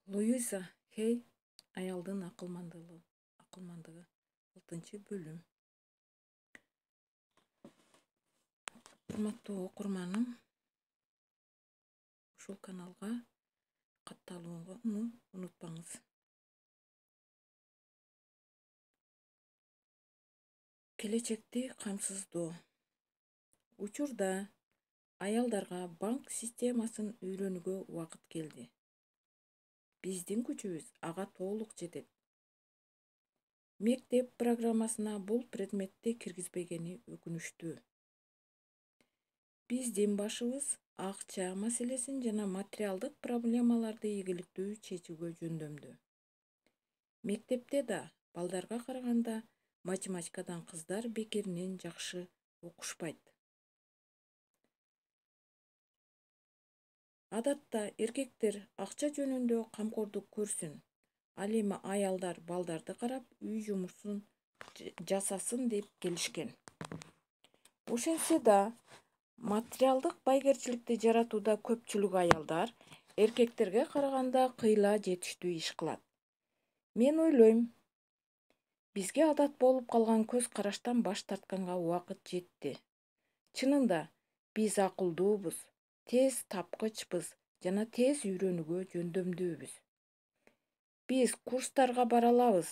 Луиза Хей аялдын акылмандыгы 6-бөлүм. Урматтуу окурманым, ушул каналга катталууну унутпаңыз. Келечекти камсыздоо. Учурда аялдарга банк системасын үйрөнүүгө убакыт келди. Биздин күчүбүз ага толук жетет. Мектеп программасына бул предметти киргизбегени өкүнүчтүү. Биздин башыбыз акча маселесин жана материалдык проблемаларды ийгиликтүү чечүүгө жөндөмдүү. Мектепте да балдарга караганда математикадан кыздар бекеринен жакшы окушпайт. Адатта эркектер акча жөнүндө камкордук көрсүн, ал эми аялдар балдарды карап үй жумушун жасасын деп келишкен. Ошентсе да материалдык байгерчиликти жаратууда көпчүлүк аялдар эркектерге караганда кыйла жетиштүү иш кылат. Мен ойлойм, бизге адат болуп калган көз караштан баш тартканга убакыт жетти. Чынында биз акылдуубуз, тез тапкычпыз жана тез үйрөнүүгө жөндөмдүүбүз. Биз курстарга бара алабыз,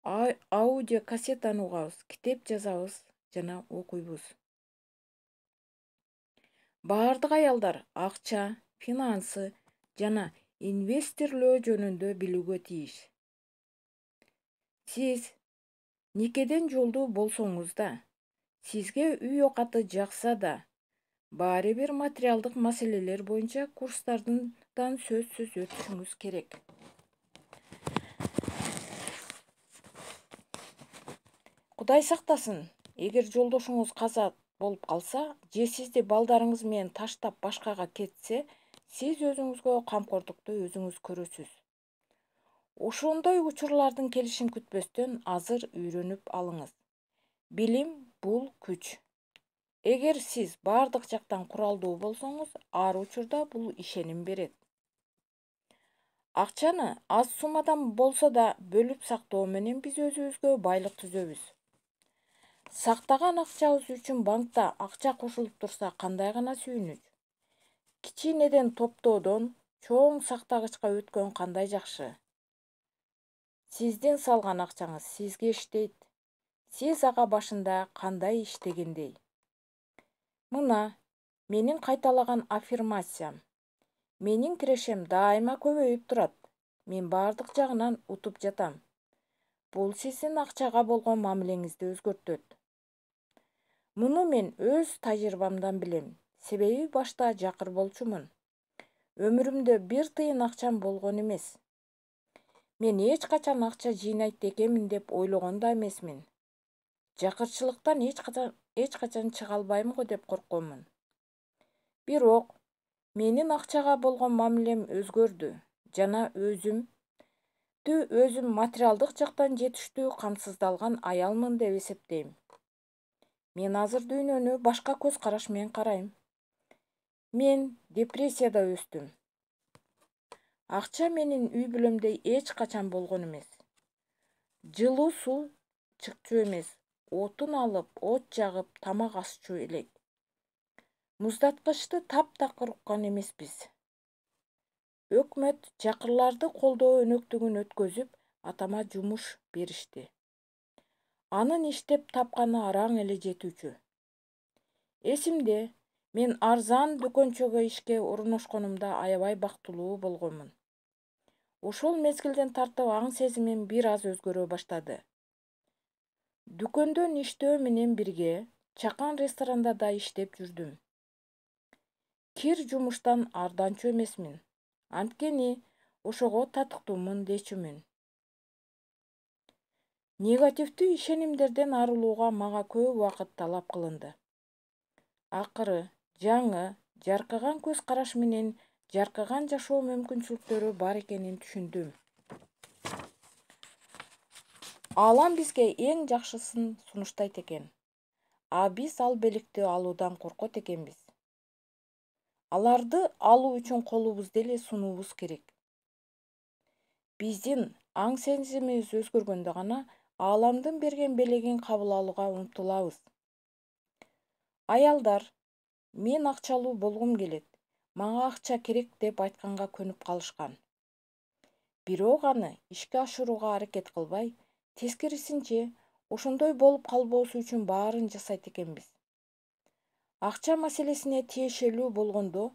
аудио кассетаны угабыз, китеп жазабыз жана окуйбуз. Бардык аялдар акча, финансы жана инвестирлөө жөнүндө билүүгө тийиш. Сиз никеден жолдуу болсоңуз да, сизге үй окаты жакса да, баары бир материалдык маселелер боюнча курстардан сөзсүз өтүшүңүз керек. Кудай сактасын, эгер жолдошуңуз каза болуп калса же сизди балдарыңыз менен таштап башкага кетсе, сиз өзүңүзгө камкордукту өзүңүз көрөсүз. Ошондой учурлардын келишин күтпөстөн азыр үйрөнүп алыңыз. Билим бул күч. Эгер сиз бардык жактан куралдуу болсоңуз, ар учурда бул ишеним берет. Акчаны аз суммадан болсо да бөлүп сактоо менен биз өзүбүзгө байлык түзөбүз. Сактаган акчабыз үчүн банкта акча кошулуп турса кандай гана сүйүнүч. Кичинеден топтоодон чоң сактагычка өткөн кандай жакшы. Сиздин салган акчаңыз сизге иштейт. Сиз ага башында кандай иштегендей. Мына менин кайталаган аффирмациям. Менин кирешем дайыма көбөйүп турат. Мен бардык жагынан утуп жатам. Бул сиздин акчага болгон мамилеңизди өзгөртөт. Муну мен өз тажрыйбамдан билем. Себеби башта жакыр болчумун. Өмүрүмдө бир тыйын акчам болгон эмес. Мен эч качан акча жыйнайт экенмин деп ойлогон да эмесмин. Жакырчылыктан эч качан чыга албайм го деп коркконмун. Бирок менин акчага болгон мамилем өзгөрдү жана өзүм материалдык жактан жетиштүү камсыздалган аялмын деп эсептейм. Мен азыр дүйнөнү башка көз караш менен карайм. Мен депрессияда өстүм. Акча менин үй бүлөмдө эч качан болгон эмес. Жылуу суу чыкчу эмес. Отун алып, от жагып, тамак ашчу элек. Муздаткычты таптакыр уккан эмеспиз. Өкмөт жакырларды колдоо өнөктүгүн өткөзүп, атама жумуш беришти. Анын иштеп тапканы араң эле жетүүчү. Эсимде, мен арзан дүкөнчөгө ишке орношконумда аябай бактылуу болгонмун. Ошол мезгилден тартып аң сезимим бир аз өзгөрө баштады. Дүкөндөн иштөө менен бирге чакан ресторанда да иштеп жүрдүм. Кир жумуштан арданчу эмесмин. Анткени ошого татыктуумун дечүмүн. Негативдүү ишенимдерден арылууга мага көп убакыт талап кылынды. Акыры жаңы, жаркыган көз караш менен жаркыган жашоо мүмкүнчүлүктөрү бар экенин түшүндүм. Аалам бизге эң жакшысын сунуштайт экен. А биз ал белекти алуудан коркот экенбиз. Аларды алуу үчүн колубузду эле сунуубуз керек. Биздин аң сезимибиз өзгөргөндө гана ааламдын берген белегин кабыл алууга умтулабыз. Аялдар, мен акчалуу болгум келет, мага акча керек деп айтканга көнүп калышкан. Бирок аны ишке ашырууга аракет кылбай, тескерисинче, ошондой болуп калбоосу үчүн баарын жасайт экенбиз. Акча маселесине тиешелүү болгондо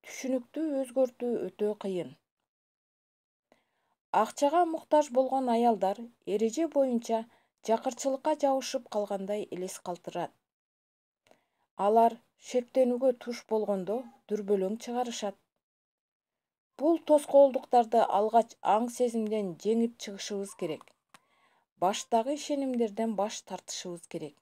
түшүнүктү өзгөртүү өтө кыйын. Акчага муктаж болгон аялдар эреже боюнча жакырчылыкка жабышып калгандай элес калтырат. Алар шектенүүгө туш болгондо дүрбөлөң чыгарышат. Бул тоскоолдуктарды алгач аң сезимден жеңип чыгышыбыз керек. Баштагы ишенимдерден баш тартышыбыз керек.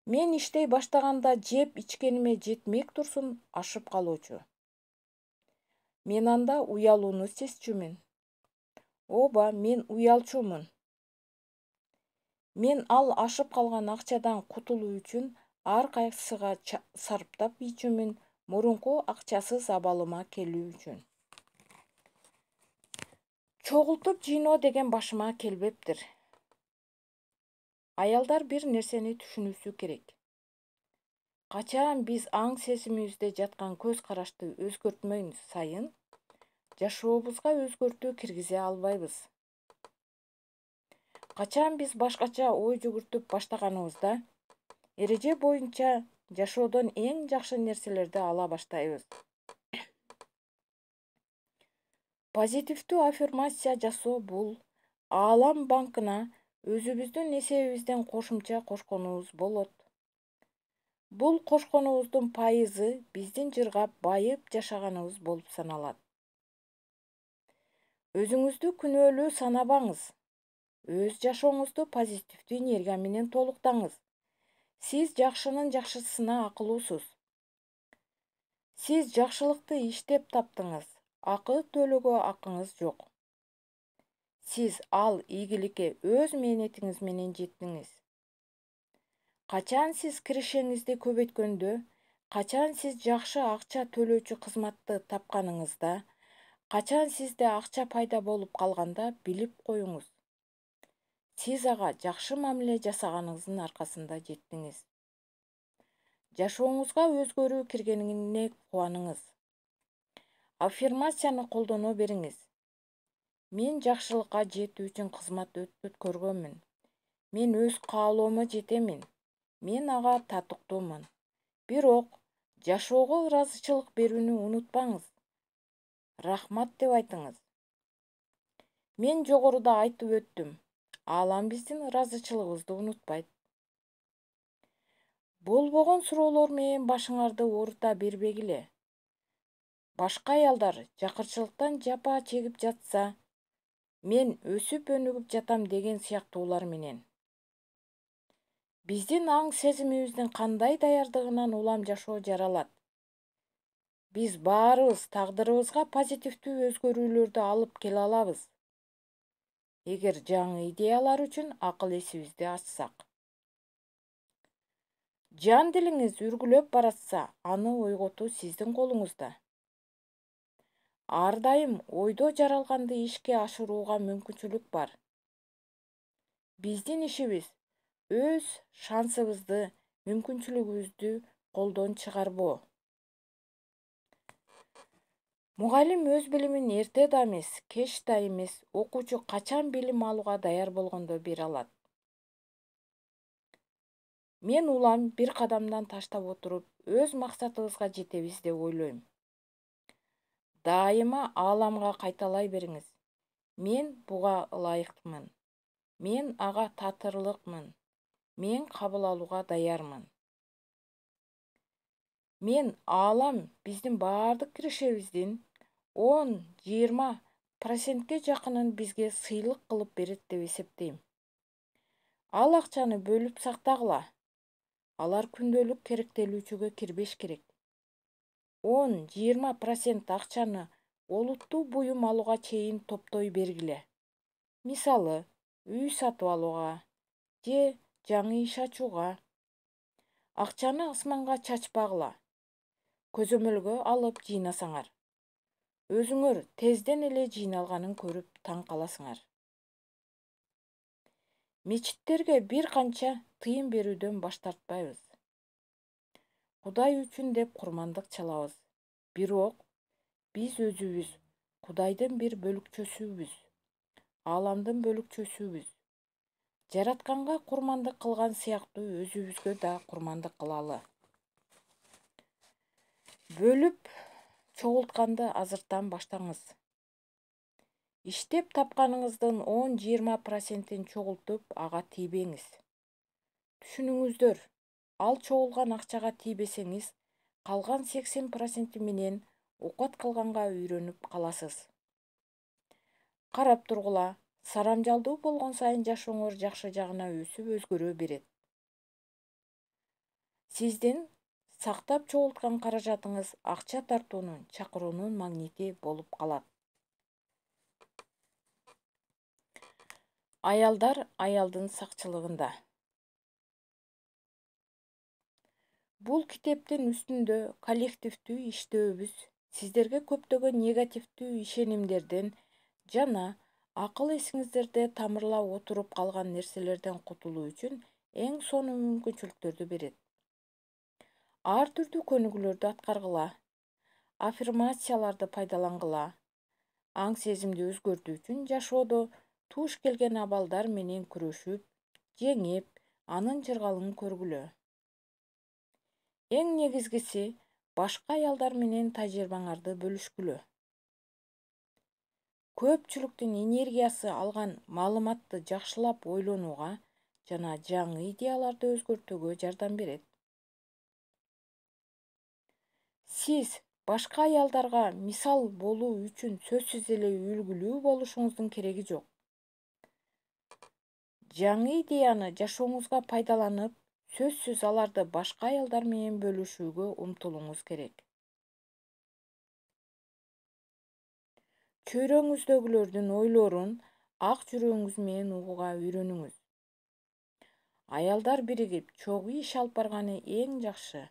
Мен иштей баштаганда жеп ичкениме жетмек турсун ашып калуучу. Мен анда уялууну сезчүмүн. Ооба, мен уялчумун. Мен ал ашып калган акчадан кутулуу үчүн ар кайсыга сарптап ийчүмүн, мурунку акчасыз абалыма келүү үчүн. Чогултуп жыйноо деген башыма келбептир. Аялдар бир нерсени түшүнүүсү керек. Качан биз аң сезимибизде жаткан көз карашты өзгөртмөйбүз сайын, жашообузга өзгөртүү киргизе албайбыз. Качан биз башкача ой жүгүртүп баштаганыбызда, эреже боюнча жашоодон эң жакшы нерселерди ала баштайбыз. Позитивдүү аффирмация жасоо бул Аалам банкына өзүбүздүн эсебибизден кошумча кошконубуз болот. Бул кошконубуздун пайызы биздин жыргап байып жашаганыбыз болуп саналат. Өзүңүздү күнөөлүү санабаңыз. Өз жашооңузду позитивдүү энергия менен толуктаңыз. Сиз жакшынын жакшысына акылуусуз. Сиз жакшылыкты иштеп таптыңыз. Акы төлөөгө акыңыз жок. Сиз ал ийгиликке өз мээнетиңиз менен жеттиңиз. Качан сиз кирешеңизди көбөйткөндө, качан сиз жакшы акча төлөөчү кызматты тапканыңызда, качан сизде акча пайда болуп калганда билип коюңуз. Сиз ага жакшы мамиле жасаганыңыздын аркасында жеттиңиз. Жашооңузга өзгөрүү киргенине кубаныңыз. Аффирмацияны колдоно бериңиз. Мен жакшылыкка жетүү үчүн кызмат өткөргөнмүн. Мен өз каалоомо жетемин. Мен ага татыктуумун. Бирок жашоого ыраазычылык берүүнү унутпаңыз. Рахмат деп айтыңыз. Мен жогоруда айтып өттүм. Аалам биздин ыраазычылыгыбызды унутпайт. Болбогон суроолор менен башыңарды оорута бербегиле. Башка аялдар жакырчылыктан жапа чегип жатса, мен өсүп өнүгүп жатам деген сыяктуулар менен. Биздин аң сезимибиздин кандай даярдыгынан улам жашоо жаралат. Биз баарыбыз тагдырыбызга позитивдүү өзгөрүүлөрдү алып келе алабыз. Эгер жаңы идеялар үчүн акыл-эсибизди ачсак. Жан дилиңиз үргүлөп баратса, аны ойготуу сиздин колуңузда. Ар дайым ойдо жаралганды ишке ашырууга мүмкүнчүлүк бар. Биздин ишибиз өз шансыбызды, мүмкүнчүлүгүбүздү колдон чыгарбоо. Мугалим өз билимин эрте да эмес, кеч да эмес, окуучу качан билим алууга даяр болгондо бере алат. Мен улам бир кадамдан таштап отуруп, өз максатыбызга жетебиз деп ойлойм. Дайыма ааламга кайталай бериңиз. Мен буга ылайыктымын. Мен ага татырлыкмын. Мен кабыл алууга даярмын. Мен аалам биздин баардык кирешебиздин 10-20% жакынын бизге сыйлык кылып берет деп эсептейм. Ал акчаны бөлүп сактагыла. Алар күндөлүк керектелүүчүгө кирбеш керек. 10-20% акчаны олуттуу буюм алууга чейин топтой бергиле. Мисалы, үй сатып алууга же жаңы иш ачууга. Акчаны асманга чачпагыла. Көзөмөлгө алып жыйнасаңар. өзүңөр тезден эле жыйналганын көрүп таң каласыңар. Мечиттерге бир канча тыйын берүүдөн баш тартпайбыз. Кудай үчүн деп курмандык чалабыз. Бирок биз өзүбүз Кудайдын бир бөлүкчөсүбүз, ааламдын бөлүкчөсүбүз. Жаратканга курмандык кылган сыяктуу өзүбүзгө да курмандык кылалы. Бөлүп чогултканды азыртан баштаңыз. Иштеп тапканыңыздын 10-20% чогултуп ага тийбеңиз. Түшүнүңүздөр, ал чогулган акчага тийбесеңиз, калган 80% менен окат кылганга үйрөнүп каласыз. Карап тургула, сарамжалдуу болгон сайын жашооңор жакшы жагына өсүп өзгөрө берет. Сиздин сактап чогулткан каражатыңыз акча тартуунун, чакыруунун магнити болуп калат. Аялдар аялдын сакчылыгында. Бул китептин үстүндө коллективдүү иштөөбүз сиздерге көптөгөн негативдүү ишенимдерден жана акыл эсиңиздерде тамырлап отуруп калган нерселерден кутулуу үчүн эң сонун мүмкүнчүлүктөрдү берет. Ар түрдүү көнүгүүлөрдү аткаргыла, аффирмацияларды пайдалангыла, аң сезимди өзгөртүү үчүн жашоодо туш келген абалдар менен күрөшүп, жеңип, анын жыргалын көргүлө. Эң негизгиси, башка аялдар менен тажрыйбаңарды бөлүшкүлө. Көпчүлүктүн энергиясы алган маалыматты жакшылап ойлонууга жана жаңы идеяларды өзгөртүүгө жардам берет. Сиз башка аялдарга мисал болуу үчүн сөзсүз эле үлгүлүү болушуңуздун кереги жок. Жаңы идеяны жашооңузга пайдаланып, сөзсүз аларды башка аялдар менен бөлүшүүгө умтулууңуз керек. Чөйрөңүздөгүлөрдүн ойлорун ак жүрөгүңүз менен угууга үйрөнүңүз. Аялдар биригип чогуу иш алып барганы эң жакшы.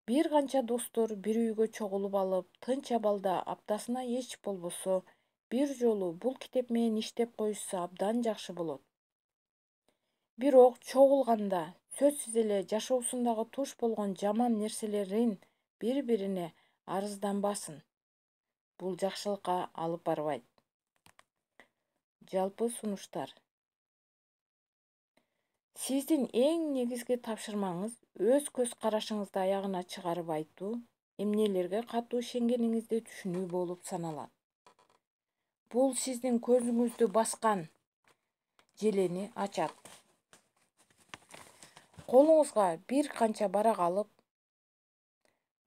Бир канча достор бир үйгө чогулуп алып, тынч абалда аптасына эч болбосо бир жолу бул китеп менен иштеп коюшса абдан жакшы болот. Бирок чогулганда сөзсүз эле жашоосундагы туш болгон жаман нерселерин бири-бирине арызданбасын. Бул жакшылыкка алып барбайт. Жалпы сунуштар. Сиздин эң негизги тапшырмаңыз өз көз карашыңызды аягына чыгарып айтуу, эмнелерге катуу ишенгениңизди түшүнүү болуп саналат. Бул сиздин көзүңүздү баскан желени ачат. Колуңузга бир канча барак алып,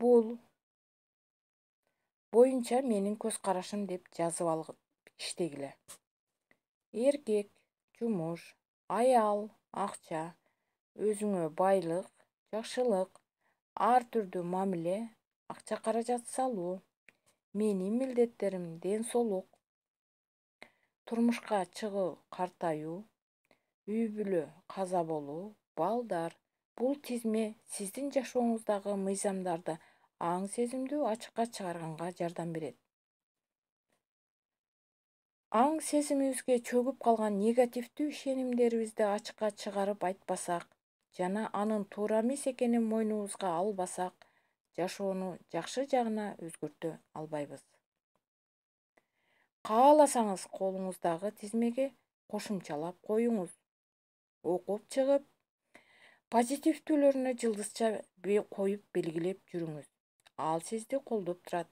бул боюнча менин көз карашым деп жазып алып иштегиле. Эркек, жумуш, аял, акча, өзүңө байлык, жакшылык, ар түрдүү мамиле, акча каражат салуу, менин милдеттерим, ден соолук, турмушка чыгуу, картаюу, үй бүлө, каза болуу, балдар. Бул тизме сиздин жашооңуздагы мыйзамдарды аң сезимдүү ачыкка чыгарганга жардам берет. Аң сезимибизге чөгүп калган негативдүү ишенимдерибизди ачыкка чыгарып айтпасак жана анын туура эмес экенин мойнубузга албасак, жашоону жакшы жагына өзгөртө албайбыз. Кааласаңыз колуңуздагы тизмеге кошумчалап коюңуз. Окуп чыгып, позитивдүүлөрүнө жылдызча коюп белгилеп жүрүңүз. Ал сизди колдоп турат.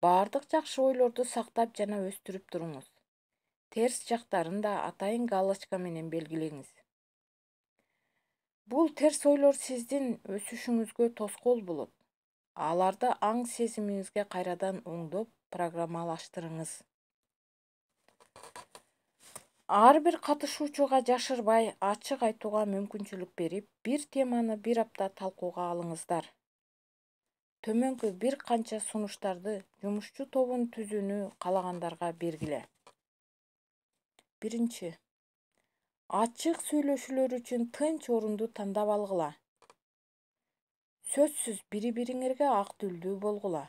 Бардык жакшы ойлорду сактап жана өстүрүп туруңуз. Терс жактарын да атайын галочка менен белгилеңиз. Бул терс ойлор сиздин өсүшүңүзгө тоскоол болот. Аларды аң сезимиңизге кайрадан оңдоп, программалаштырыңыз. Ар бир катышуучуга жашырбай, ачык айтууга мүмкүнчүлүк берип, бир теманы бир апта талкууга алыңыздар. Төмөнкү бир канча сунуштарды жумушчу тобун түзүүнү каалагандарга бергиле. Биринчи. Ачык сүйлөшүүлөр үчүн тынч орунду тандап алгыла. сөзсүз бири-бириңерге ак тилдүү болгула.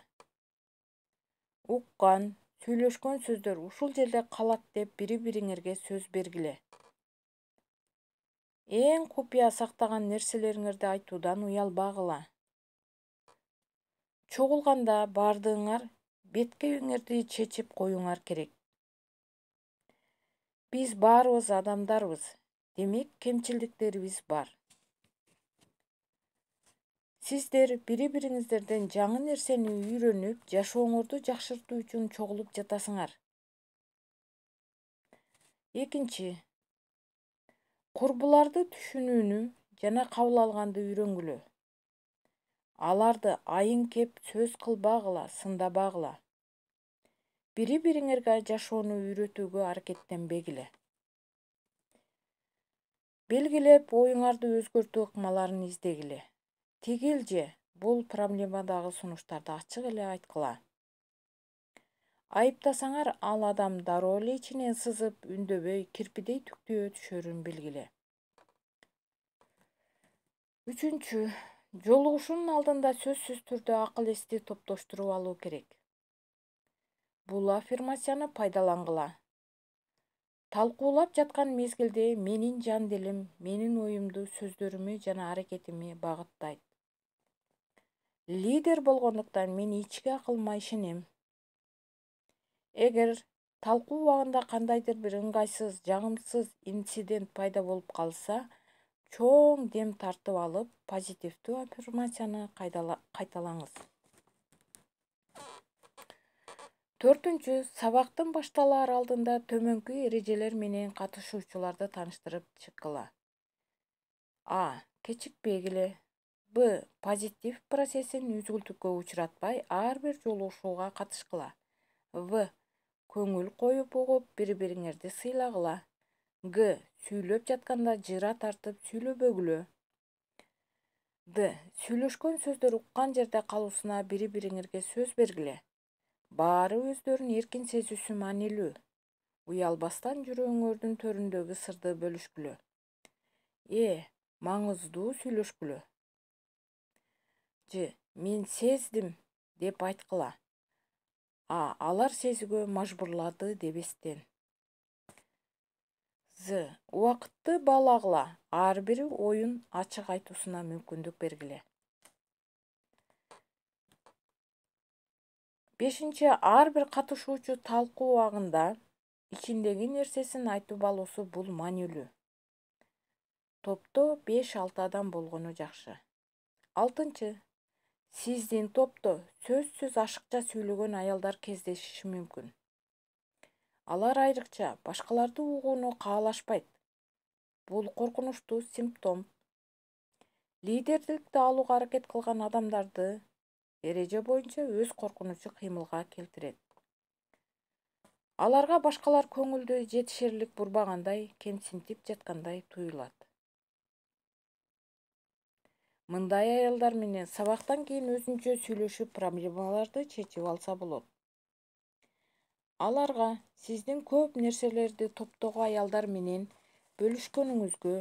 Уккан, сүйлөшкөн сөздөр ушул жерде калат деп бири-бириңерге сөз бергиле. Эң купуя сактаган нерселериңерди айтуудан уялбагыла. Чогулганда бардыгыңар беткейиңерди чечип коюңар керек. Биз баарыбыз адамдарбыз, демек кемчилдиктерибиз бар. Сиздер бири-бириңиздерден жаңы нерсени үйрөнүп, жашооңорду жакшыртуу үчүн чогулуп жатасыңар. Экинчи, курбуларды түшүнүүнү жана кабыл алганды үйрөнгүлө. Аларды айың кеп сөз кылбагыла, сындабагыла. Бири-бириңерге жашоону үйрөтүүгө аракеттенбегиле. Белгилеп, оюңарды өзгөртүү ыкмаларын издегиле. Тигил же бул проблемадагы сунуштарды ачык эле айткыла. Айыптасаңар, ал адам дароо эле ичинен сызып, үндөбөй, кирпидей түктүө түшөрүн билгиле. Үчүнчү, жолугушуунун алдында сөзсүз түрдө акыл эсти топтоштуруп алуу керек. Бул аффирмацияны пайдалангыла. Талкуулап жаткан мезгилде менин жан дилим, менин оюмду, сөздөрүмү жана аракетими багыттайт. Лидер болгондуктан мен ички акылыма ишенем. Эгер талкуу убагында кандайдыр бир ыңгайсыз, жагымсыз инцидент пайда болуп калса, чоң дем тартып алып, позитивдүү аффирмацияны кайталаңыз. Төртүнчү, сабактын башталаар алдында төмөнкү эрежелер менен катышуучуларды тааныштырып чыккыла. А. Кечикпегиле. Б. Позитив процессин үзгүлтүккө учуратпай, ар бир жолугушууга катышкыла. В. Көңүл коюп угуп, бири-бириңерди сыйлагыла. Г. Сүйлөп жатканда жыра тартып сүйлөбөгүлө. Д. Сүйлөшкөн сөздөр уккан жерде калуусуна бири-бириңерге сөз бергиле. Баары өздөрүн эркин сезүүсү маанилүү. Уялбастан жүрөгүңөрдүн төрүндөгү сырды бөлүшкүлө. Маңыздуу сүйлөшкүлө. Ж. Мен сездим деп айткыла. Алар сезүүгө мажбурлады дебестен. З. Убакытты баалагыла. Ар бир оюн ачык айтуусуна мүмкүндүк бергиле. Бешинчи, ар бир катышуучу талкуу убагында ичиндеги нерсесин айтып алуусу бул маанилүү. Топто 5-6 адам болгону жакшы. Алтынчы, сиздин топто сөзсүз ашыкча сүйлөгөн аялдар кездешиши мүмкүн. Алар айрыкча башкаларды угууну каалашпайт. Бул коркунучтуу симптом. Лидердикти алууга аракет кылган адамдарды эреже боюнча өз коркунучу кыймылга келтирет. Аларга башкалар көңүлдү жетишерлик бурбагандай, кемсинтип жаткандай туюлат. Мындай аялдар менен сабактан кийин өзүнчө сүйлөшүп проблемаларды чечип алса болот. Аларга сиздин көп нерселерди топтогу аялдар менен бөлүшкөнүңүзгө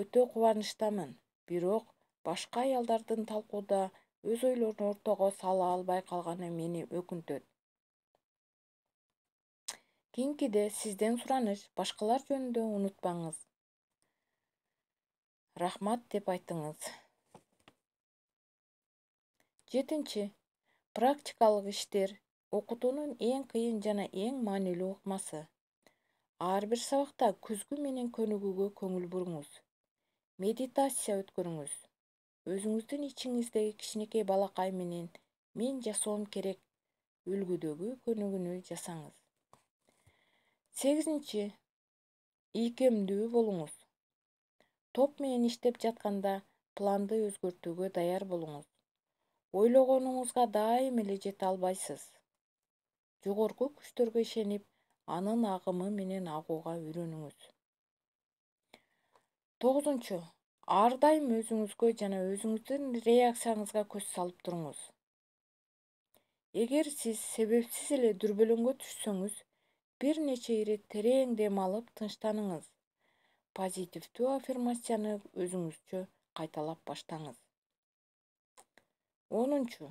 өтө кубанычтамын. Бирок башка аялдардын талкууда өз ойлорун ортого сала албай калганы мени өкүнтөт. Кийинкиде сизден сураныш, башкалар жөнүндө унутпаңыз. Рахмат деп айтыңыз. 7. Практикалык иштер окутуунун эң кыйын жана эң маанилүү ыкмасы. Ар бир сабакта күзгү менен көнүгүүгө көңүл буруңуз. Медитация өткөрүңүз. Өзүңүздүн ичиңиздеги кичинекей балакай менен мен жасоом керек үлгүдөгү көнүгүүнү жасаңыз. 8. Ийкемдүү болуңуз. Топ менен иштеп жатканда планды өзгөртүүгө даяр болуңуз. Ойлогонуңузга дайым эле жете албайсыз. Жогорку күчтөргө ишенип, анын агымы менен агууга үйрөнүңүз. 9. Ар дайым өзүңүзгө жана өзүңүздүн реакцияңызга көз салып туруңуз. Эгер сиз себепсиз эле дүрбөлөңгө түшсөңүз, бир нече ирет терең дем алып тынчтаныңыз. Позитивдүү аффирмацияны өзүңүзчө кайталап баштаңыз. 10.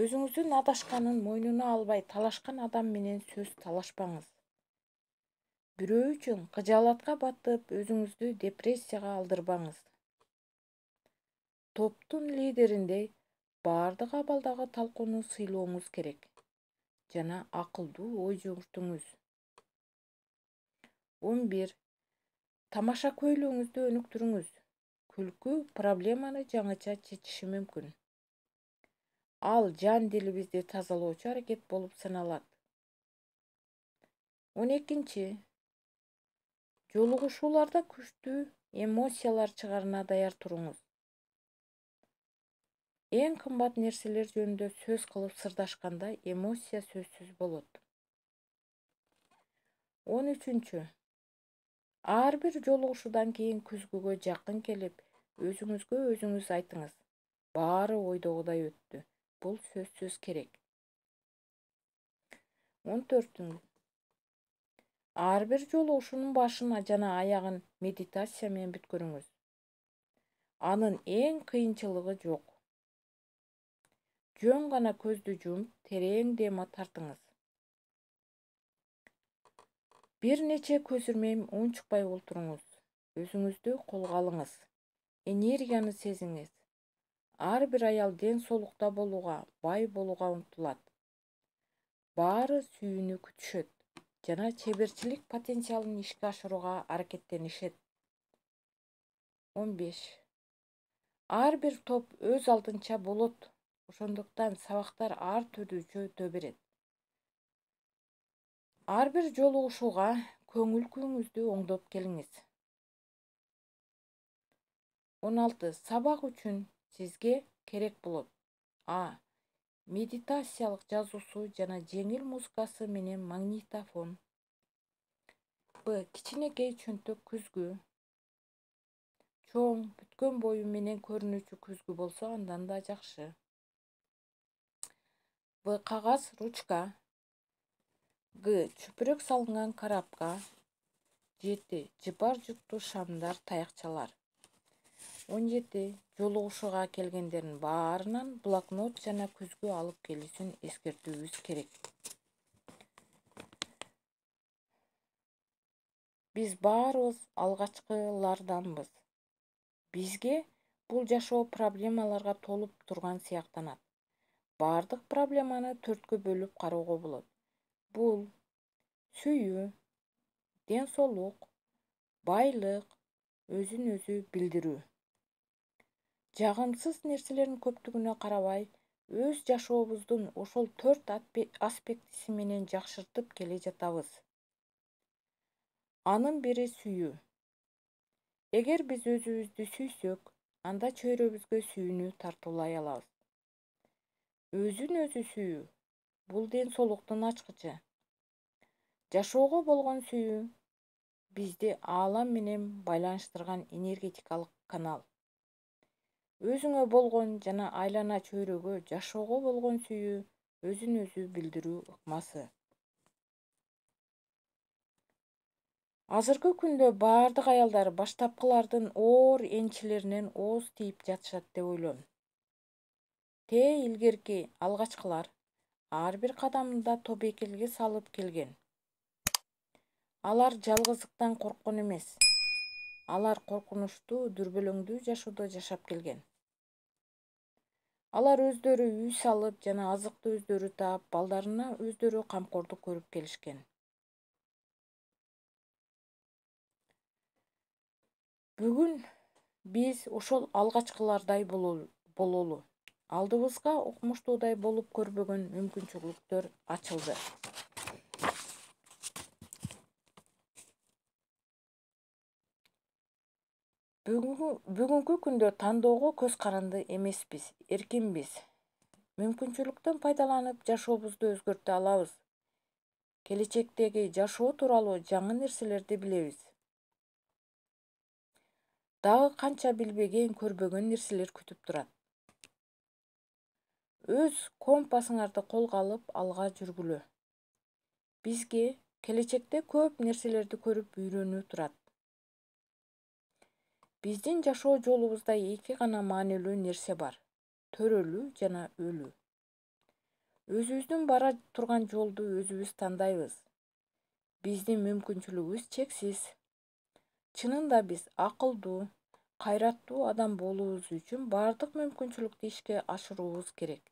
Өзүңүздүн адашканын мойнуна албай талашкан адам менен сөз талашпаңыз. Бирөө үчүн кыжаалатка батып, өзүңүздү депрессияга алдырбаңыз. Топтун лидериндей баардык абалдагы талкууну сыйлооңуз керек жана акылдуу ой жүгүртүңүз. 11. Тамаша көйлөөңүздү өнүктүрүңүз. Күлкү проблеманы жаңыча чечиши мүмкүн. Ал жан дилибизди тазалоочу аракет болуп саналат. 12. Жолугушууларда күчтүү эмоциялар чыгарына даяр туруңуз. Эң кымбат нерселер жөнүндө сөз кылып сырдашканда эмоция сөзсүз болот. 13. Ар бир жолугушуудан кийин күзгүгө жакын келип, өзүңүзгө өзүңүз айтыңыз. Баары ойдогудай өттү. Бул сөзсүз керек. 14. Ар бир жолугушуунун башын жана аягын медитация менен бүткөрүңүз. Анын эң кыйынчылыгы жок. Жөн гана көздү жумуп, терең дем тартыңыз. Бир нече көзүрмөй унчукпай олтуруңуз. Өзүңүздү колго алыңыз. Энергияны сезиңиз. Ар бир аял ден соолукта болууга, бай болууга умтулат. Баары сүйүүнү күтүшөт жана чеберчилик потенциалын ишке ашырууга аракеттенишет. 15. Ар бир топ өз алдынча болот. Ошондуктан сабактар ар түрдүүчө өтө берет. Ар бир жолугушууга көңүл күйүңүздү оңдоп келиңиз. 16. Сабак үчүн сизге керек болот. А. Медитациялык жазуусу жана жеңил музыкасы менен магнитофон. Б. Кичинекей чөнтөк күзгү. Чоң, бүткөн бою менен көрүнүүчү күзгү болсо андан да жакшы. В. Кагаз, ручка. Г. Чүпүрөк салынган коробка. 7. Жыпар жуктуу шамдар, таякчалар. 17. Жолугушууга келгендердин баарынан блокнот жана күзгү алып келүүсүн эскертүүбүз керек. Биз баарыбыз алгачкыларданбыз. Бизге бул жашоо проблемаларга толуп турган сыяктанат. Бардык проблеманы 4кө бөлүп кароого болот. Бул сүйүү, ден соолук, байлык, өзүн өзү билдирүү. Жагымсыз нерселердин көптүгүнө карабай, өз жашообуздун ошол 4 аспектиси менен жакшыртып келе жатабыз. Анын бири сүйүү. Эгер биз өзүбүздү сүйсөк, анда чөйрөбүзгө сүйүүнү тартуулай алабыз. Өзүн өзү сүйүү бул ден соолуктун ачкычы. Жашоого болгон сүйүү бизди аалам менен байланыштырган энергетикалык канал. Өзүңө болгон жана айлана чөйрөгө жашоого болгон сүйүү, өзүн өзү билдирүү ыкмасы. Азыркы күндө бардык аялдар баштапкылардын оор энчилеринен ооз тийип жатышат деп ойлойм. Илгерки алгачкылар ар бир кадамында тобокелге салып келген. Алар жалгыздыктан корккон эмес. Алар коркунучтуу, дүрбөлөңдүү жашоодо жашап келген. Алар өздөрү үй салып жана азыкты өздөрү таап, балдарына өздөрү камкордук көрүп келишкен. Бүгүн биз ошол алгачкылардай бололу. Алдыбызга укмуштуудай болуп көрбөгөн мүмкүнчүлүктөр ачылды. Бүгүнкү күндө тандоого көз каранды эмеспиз, эркинбиз. Мүмкүнчүлүктөн пайдаланып жашообузду өзгөртө алабыз. Келечектеги жашоо тууралуу жаңы нерселерди билебиз. Дагы канча билбеген, көрбөгөн нерселер күтүп турат. Өз компасыңарды колго алып алга жүргүлө. Бизге келечекте көп нерселерди көрүп үйрөнүү турат. Биздин жашоо жолубузда эки гана маанилүү нерсе бар. төрөлүү жана өлүү. Өзүбүздүн бара турган жолду өзүбүз тандайбыз. Биздин мүмкүнчүлүгүбүз чексиз. Чынында биз акылдуу, кайраттуу адам болуубуз үчүн бардык мүмкүнчүлүктү ишке ашыруубуз керек.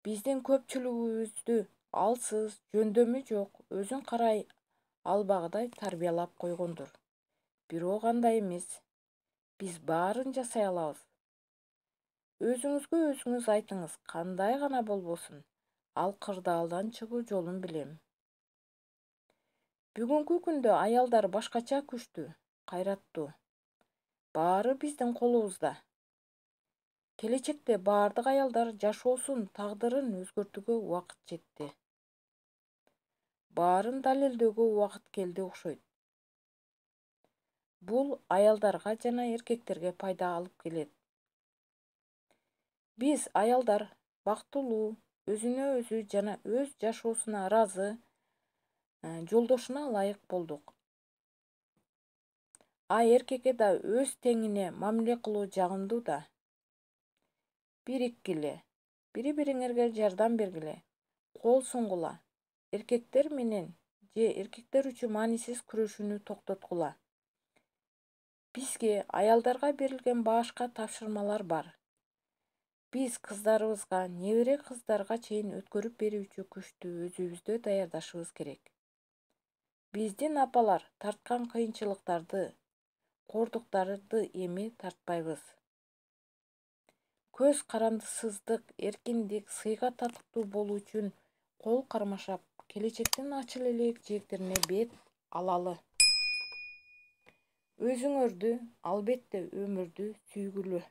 Биздин көпчүлүгүбүздү алсыз, жөндөмү жок, өзүн карай албагыдай тарбиялап койгондур. Бирок андай эмес. Биз баарын жасай алабыз. Өзүңүзгө өзүңүз айтыңыз, кандай гана болбосун, ал кырдаалдан чыгуу жолун билем. Бүгүнкү күндө аялдар башкача күчтүү, кайраттуу. Баары биздин колубузда. Келечекте бардык аялдар жашоосун, тагдырын өзгөртүүгө убакыт жетти. Баарын далилдөөгө убакыт келди окшойт. Бул аялдарга жана эркектерге пайда алып келет. Биз аялдар бактылуу, өзүнө өзү жана өз жашоосуна ыраазы, жолдошуна ылайык болдук. Эркекке да өз теңине мамиле кылуу жагымдуу да. Бириккиле, бири-бириңерге жардам бергиле, кол сунгула, эркектер менен же эркектер үчүн маанисиз күрөшүүнү токтоткула. Бизге аялдарга берилген башка тапшырмалар бар. Биз кыздарыбызга, небере кыздарга чейин өткөрүп берүүчү күчтү өзүбүздө даярдашыбыз керек. Биздин апалар тарткан кыйынчылыктарды, кордуктарды эми тартпайбыз. Көз карандысыздык, эркиндик, сыйга татыктуу болуу үчүн кол кармашап, келечектин ачыл элек жээктерине бет алалы. Өзүңөрдү, албетте өмүрдү сүйгүлө.